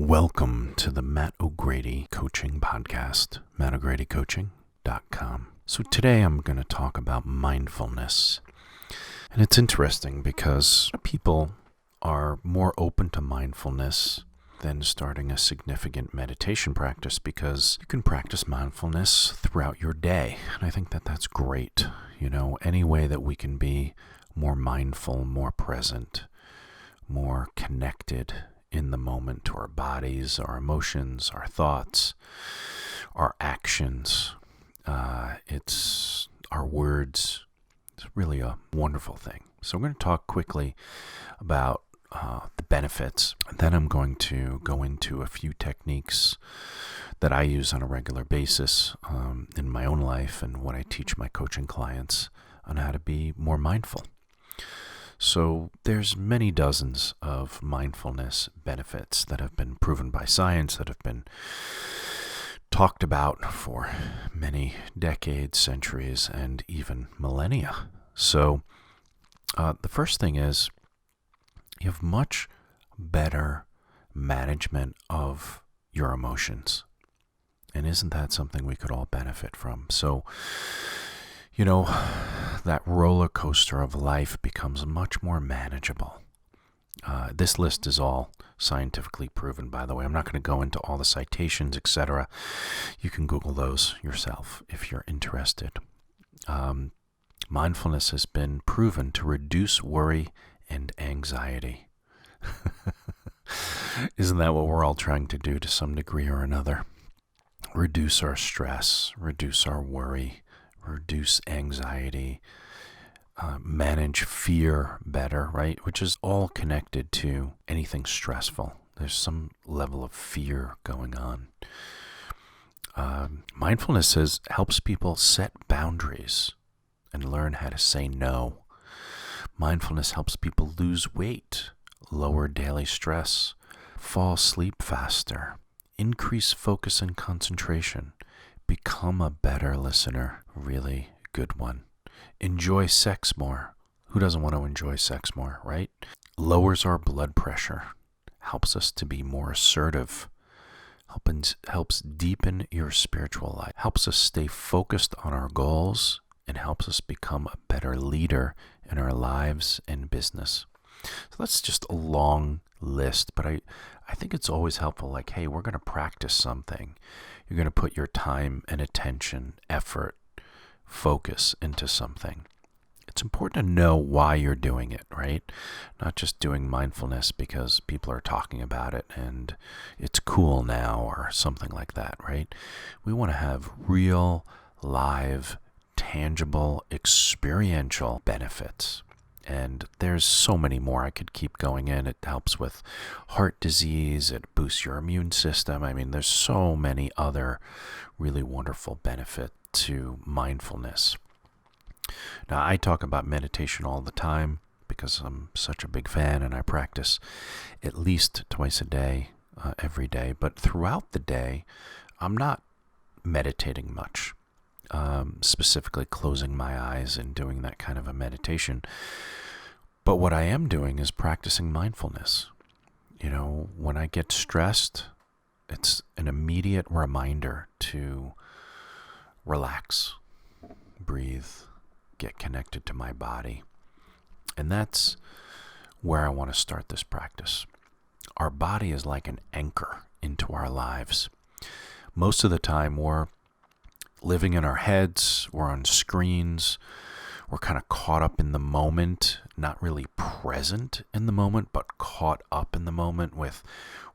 Welcome to the Matt O'Grady Coaching Podcast, mattogradycoaching.com. So today I'm going to talk about mindfulness. And it's interesting because people are more open to mindfulness than starting a significant meditation practice because you can practice mindfulness throughout your day. And I think that that's great. You know, any way that we can be more mindful, more present, more connected in the moment to our bodies, our emotions, our thoughts, our actions. It's our words. It's really a wonderful thing. So I'm going to talk quickly about the benefits. Then I'm going to go into a few techniques that I use on a regular basis in my own life and what I teach my coaching clients on how to be more mindful. So there's many dozens of mindfulness benefits that have been proven by science, that have been talked about for many decades, centuries, and even millennia. So the first thing is you have much better management of your emotions. And isn't that something we could all benefit from? So, you know, that roller coaster of life becomes much more manageable. This list is all scientifically proven, by the way. I'm not going to go into all the citations, etc. You can Google those yourself if you're interested. Mindfulness has been proven to reduce worry and anxiety. Isn't that what we're all trying to do to some degree or another? Reduce our stress, reduce our worry, reduce anxiety, manage fear better, right? Which is all connected to anything stressful. There's some level of fear going on. Mindfulness helps people set boundaries and learn how to say no. Mindfulness helps people lose weight, lower daily stress, fall asleep faster, increase focus and concentration, become a better listener, really good one. Enjoy sex more. Who doesn't want to enjoy sex more, right? Lowers our blood pressure, helps us to be more assertive, helps deepen your spiritual life, helps us stay focused on our goals, and helps us become a better leader in our lives and business. So that's just a long list, but I think it's always helpful, like, hey, we're going to practice something. You're going to put your time and attention, effort, focus into something. It's important to know why you're doing it, right? Not just doing mindfulness because people are talking about it and it's cool now or something like that, right? We want to have real, live, tangible, experiential benefits. And there's so many more. I could keep going in. It helps with heart disease. It boosts your immune system. I mean, there's so many other really wonderful benefits to mindfulness. Now, I talk about meditation all the time because I'm such a big fan and I practice at least twice a day, every day. But throughout the day, I'm not meditating much, specifically closing my eyes and doing that kind of a meditation. But what I am doing is practicing mindfulness. You know, when I get stressed, it's an immediate reminder to relax, breathe, get connected to my body. And that's where I want to start this practice. Our body is like an anchor into our lives. Most of the time we're living in our heads, we're on screens, we're kind of caught up in the moment, not really present in the moment, but caught up in the moment with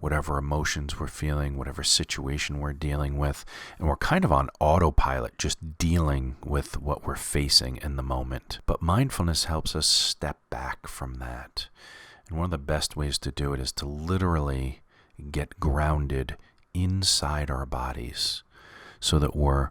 whatever emotions we're feeling, whatever situation we're dealing with. And we're kind of on autopilot, just dealing with what we're facing in the moment. But mindfulness helps us step back from that. And one of the best ways to do it is to literally get grounded inside our bodies so that we're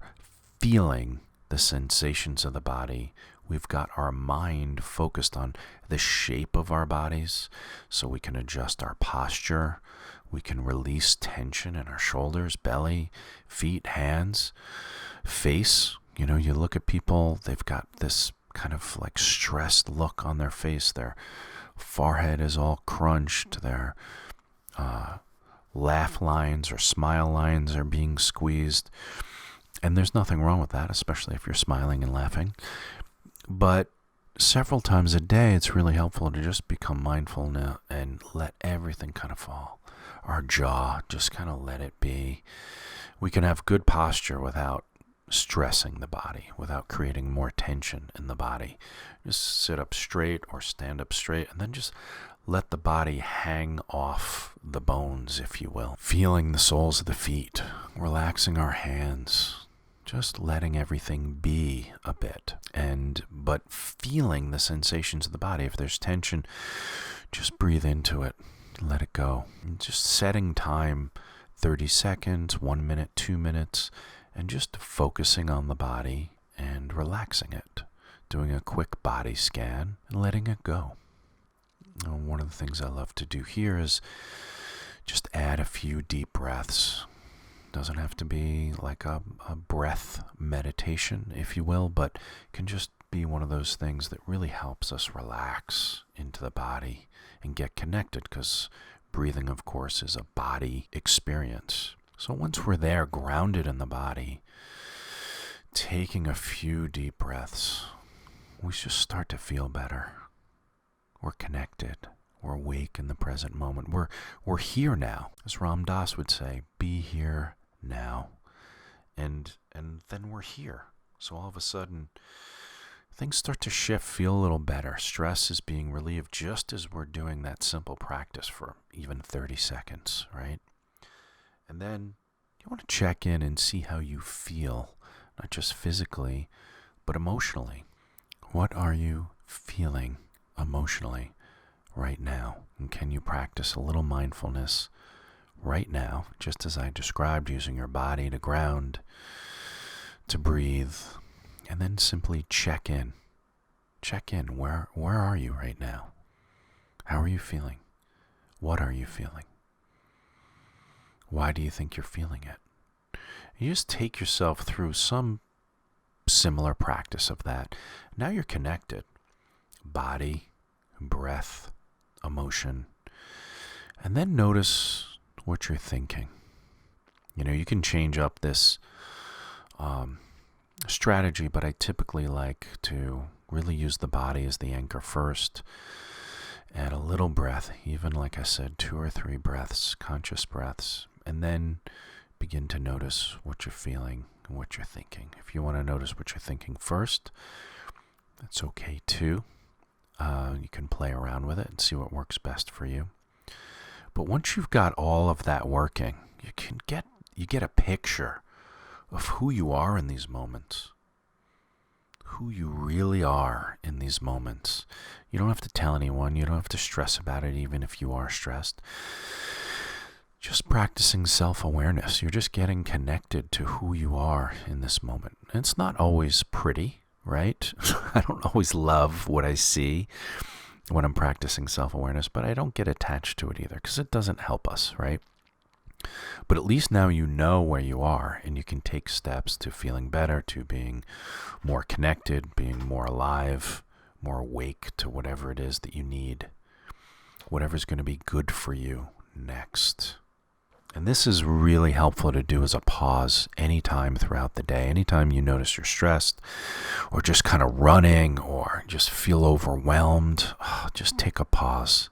feeling the sensations of the body. We've got our mind focused on the shape of our bodies so we can adjust our posture. We can release tension in our shoulders, belly, feet, hands, face. You know, you look at people, they've got this kind of like stressed look on their face. Their forehead is all crunched. Their laugh lines or smile lines are being squeezed. And there's nothing wrong with that, especially if you're smiling and laughing. But several times a day, it's really helpful to just become mindful now and let everything kind of fall. Our jaw, just kind of let it be. We can have good posture without stressing the body, without creating more tension in the body. Just sit up straight or stand up straight, and then just let the body hang off the bones, if you will. Feeling the soles of the feet, relaxing our hands, just letting everything be a bit, but feeling the sensations of the body. If there's tension, just breathe into it, let it go. And just setting time, 30 seconds, 1 minute, 2 minutes, and just focusing on the body and relaxing it, doing a quick body scan and letting it go. One of the things I love to do here is just add a few deep breaths. Doesn't have to be like a breath meditation, if you will, but can just be one of those things that really helps us relax into the body and get connected, because breathing, of course, is a body experience. So once we're there, grounded in the body, taking a few deep breaths, we just start to feel better. We're connected. We're awake in the present moment. We're here now. As Ram Dass would say, be here now. And then we're here. So all of a sudden, things start to shift, feel a little better. Stress is being relieved just as we're doing that simple practice for even 30 seconds, right? And then you want to check in and see how you feel, not just physically, but emotionally. What are you feeling emotionally right now? And can you practice a little mindfulness right now, just as I described, using your body to ground, to breathe, and then simply check in. Check in. Where are you right now? How are you feeling? What are you feeling? Why do you think you're feeling it? You just take yourself through some similar practice of that. Now you're connected. Body, breath, emotion. And then notice what you're thinking. You can change up this strategy, but I typically like to really use the body as the anchor first. Add a little breath, even like I said, 2 or 3 breaths, conscious breaths, and then begin to notice what you're feeling and what you're thinking. If you want to notice what you're thinking first, that's okay too. You can play around with it and see what works best for you. But once you've got all of that working, you get a picture of who you are in these moments, who you really are in these moments. You don't have to tell anyone. You don't have to stress about it, even if you are stressed. Just practicing self-awareness. You're just getting connected to who you are in this moment. And it's not always pretty, right? I don't always love what I see when I'm practicing self-awareness, but I don't get attached to it either, because it doesn't help us, right? But at least now you know where you are, and you can take steps to feeling better, to being more connected, being more alive, more awake to whatever it is that you need, whatever's going to be good for you next. And this is really helpful to do as a pause anytime throughout the day. Anytime you notice you're stressed or just kind of running or just feel overwhelmed, just take a pause.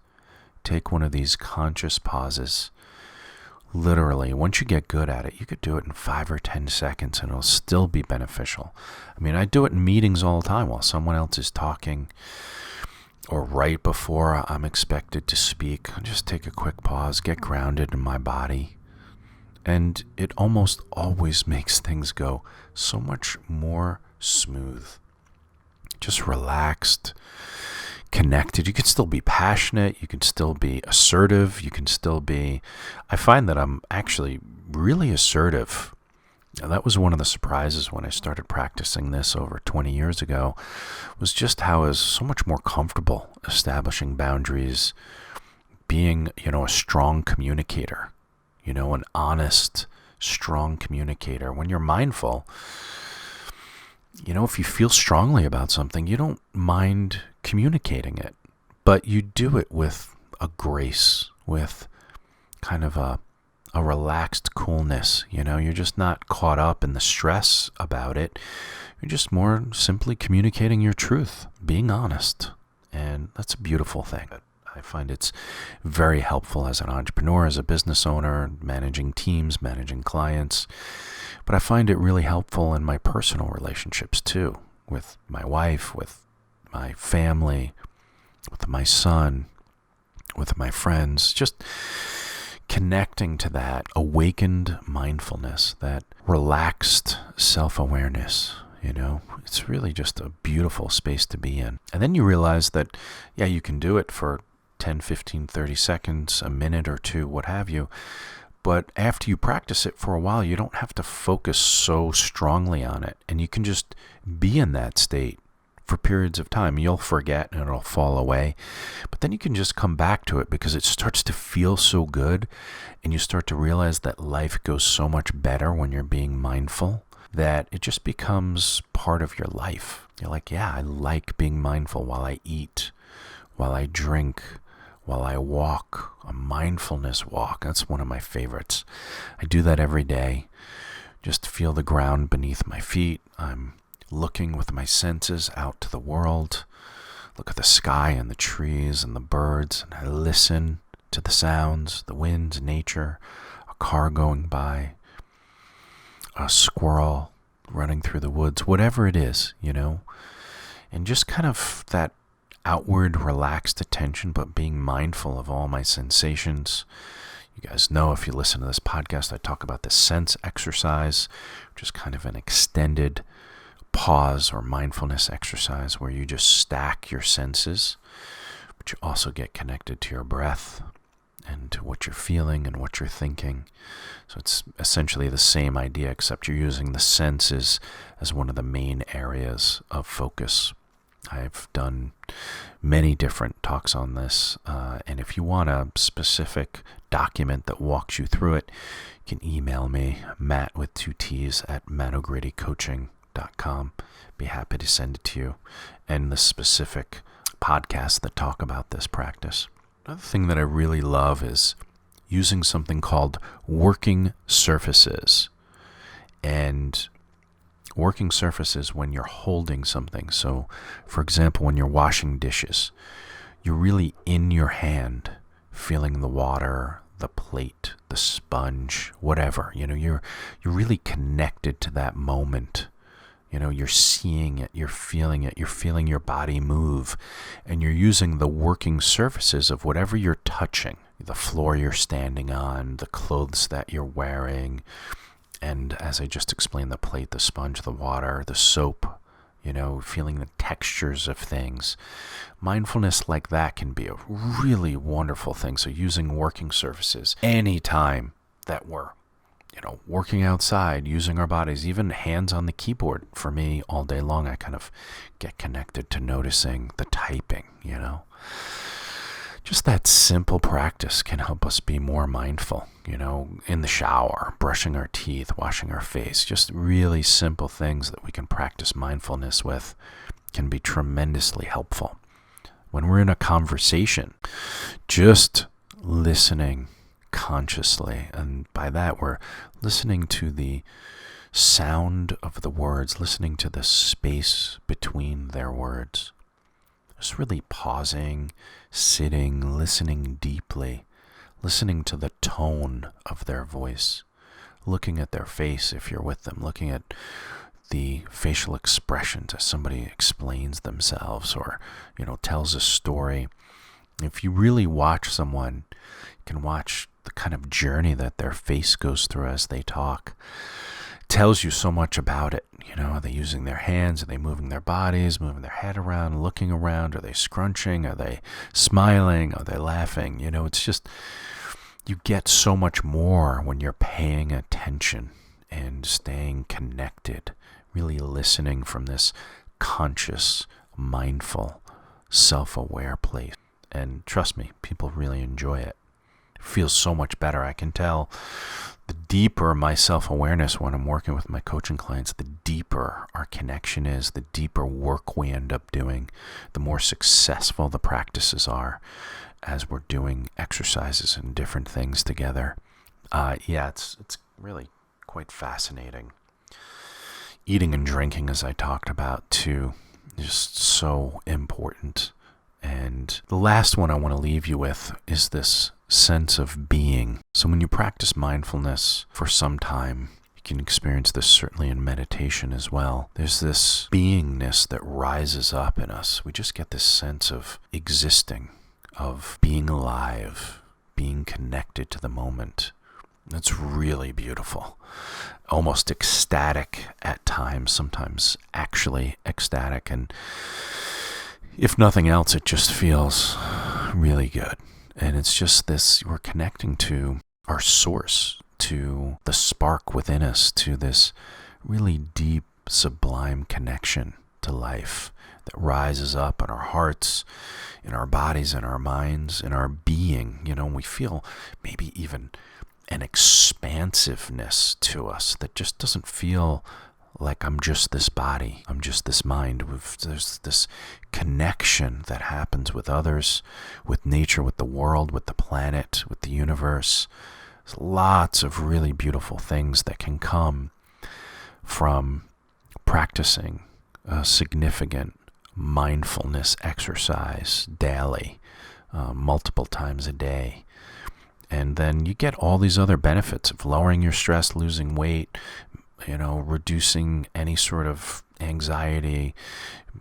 Take one of these conscious pauses. Literally, once you get good at it, you could do it in 5 or 10 seconds and it'll still be beneficial. I mean, I do it in meetings all the time while someone else is talking, or right before I'm expected to speak. I just take a quick pause, get grounded in my body, and it almost always makes things go so much more smooth. Just relaxed, connected. You can still be passionate, you can still be assertive, you can still be... I find that I'm actually really assertive. Now, that was one of the surprises when I started practicing this over 20 years ago, was just how I was so much more comfortable establishing boundaries, being, a strong communicator, an honest, strong communicator. When you're mindful, if you feel strongly about something, you don't mind communicating it, but you do it with a grace, with kind of a a relaxed coolness. You're just not caught up in the stress about it. You're just more simply communicating your truth, being honest. And that's a beautiful thing. I find it's very helpful as an entrepreneur, as a business owner, managing teams, managing clients. But I find it really helpful in my personal relationships too, with my wife, with my family, with my son, with my friends, just connecting to that awakened mindfulness, that relaxed self-awareness. It's really just a beautiful space to be in. And then you realize that, you can do it for 10, 15, 30 seconds, a minute or two, what have you. But after you practice it for a while, you don't have to focus so strongly on it. And you can just be in that state for periods of time. You'll forget and it'll fall away. But then you can just come back to it because it starts to feel so good. And you start to realize that life goes so much better when you're being mindful, that it just becomes part of your life. You're like, I like being mindful while I eat, while I drink, while I walk, a mindfulness walk. That's one of my favorites. I do that every day. Just feel the ground beneath my feet. I'm looking with my senses out to the world. Look at the sky and the trees and the birds, and I listen to the sounds, the winds, nature, a car going by, a squirrel running through the woods, whatever it is, and just kind of that outward relaxed attention, but being mindful of all my sensations. You guys know, if you listen to this podcast, I talk about the sense exercise, which is kind of an extended pause or mindfulness exercise where you just stack your senses, but you also get connected to your breath and to what you're feeling and what you're thinking. So it's essentially the same idea, except you're using the senses as one of the main areas of focus. I've done many different talks on this, and if you want a specific document that walks you through it, you can email me, Matt with 2 T's at mattogridycoaching.com. Be happy to send it to you, and the specific podcasts that talk about this practice. Another thing that I really love is using something called working surfaces. And working surfaces when you're holding something. So, for example, when you're washing dishes, you're really in your hand, feeling the water, the plate, the sponge, whatever. You're really connected to that moment. You're seeing it, you're feeling your body move, and you're using the working surfaces of whatever you're touching, the floor you're standing on, the clothes that you're wearing, and as I just explained, the plate, the sponge, the water, the soap, feeling the textures of things. Mindfulness like that can be a really wonderful thing. So using working surfaces anytime that we're working outside, using our bodies, even hands on the keyboard. For me, all day long, I kind of get connected to noticing the typing, Just that simple practice can help us be more mindful, in the shower, brushing our teeth, washing our face. Just really simple things that we can practice mindfulness with can be tremendously helpful. When we're in a conversation, just listening consciously, and by that we're listening to the sound of the words, listening to the space between their words. Just really pausing, sitting, listening deeply, listening to the tone of their voice, looking at their face if you're with them, looking at the facial expressions as somebody explains themselves or, tells a story. If you really watch someone, you can watch the kind of journey that their face goes through as they talk. It tells you so much about it. Are they using their hands? Are they moving their bodies, moving their head around, looking around? Are they scrunching? Are they smiling? Are they laughing? It's just, you get so much more when you're paying attention and staying connected, really listening from this conscious, mindful, self-aware place. And trust me, people really enjoy it. It feels so much better. I can tell the deeper my self-awareness when I'm working with my coaching clients, the deeper our connection is, the deeper work we end up doing, the more successful the practices are as we're doing exercises and different things together. Yeah, it's really quite fascinating. Eating and drinking, as I talked about too, is just so important. And the last one I want to leave you with is this sense of being. So when you practice mindfulness for some time, you can experience this certainly in meditation as well. There's this beingness that rises up in us. We just get this sense of existing, of being alive, being connected to the moment. It's really beautiful, almost ecstatic at times, sometimes actually ecstatic. And if nothing else, it just feels really good. And it's just this, we're connecting to our source, to the spark within us, to this really deep, sublime connection to life that rises up in our hearts, in our bodies, in our minds, in our being. We feel maybe even an expansiveness to us that just doesn't feel like I'm just this body, I'm just this mind. There's this connection that happens with others, with nature, with the world, with the planet, with the universe. There's lots of really beautiful things that can come from practicing a significant mindfulness exercise daily, multiple times a day. And then you get all these other benefits of lowering your stress, losing weight, reducing any sort of anxiety,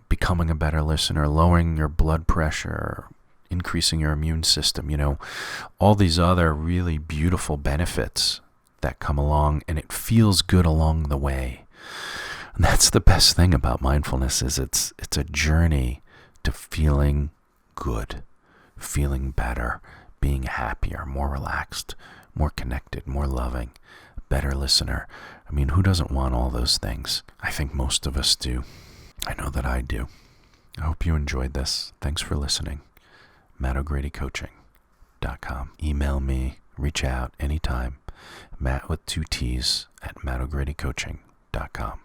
becoming a better listener, lowering your blood pressure, increasing your immune system, all these other really beautiful benefits that come along, and it feels good along the way. And that's the best thing about mindfulness, is it's a journey to feeling good, feeling better, being happier, more relaxed, more connected, more loving, better listener. I mean, who doesn't want all those things? I think most of us do. I know that I do. I hope you enjoyed this. Thanks for listening. MattO'GradyCoaching.com. Email me, reach out anytime. Matt with 2 T's at MattO'GradyCoaching.com.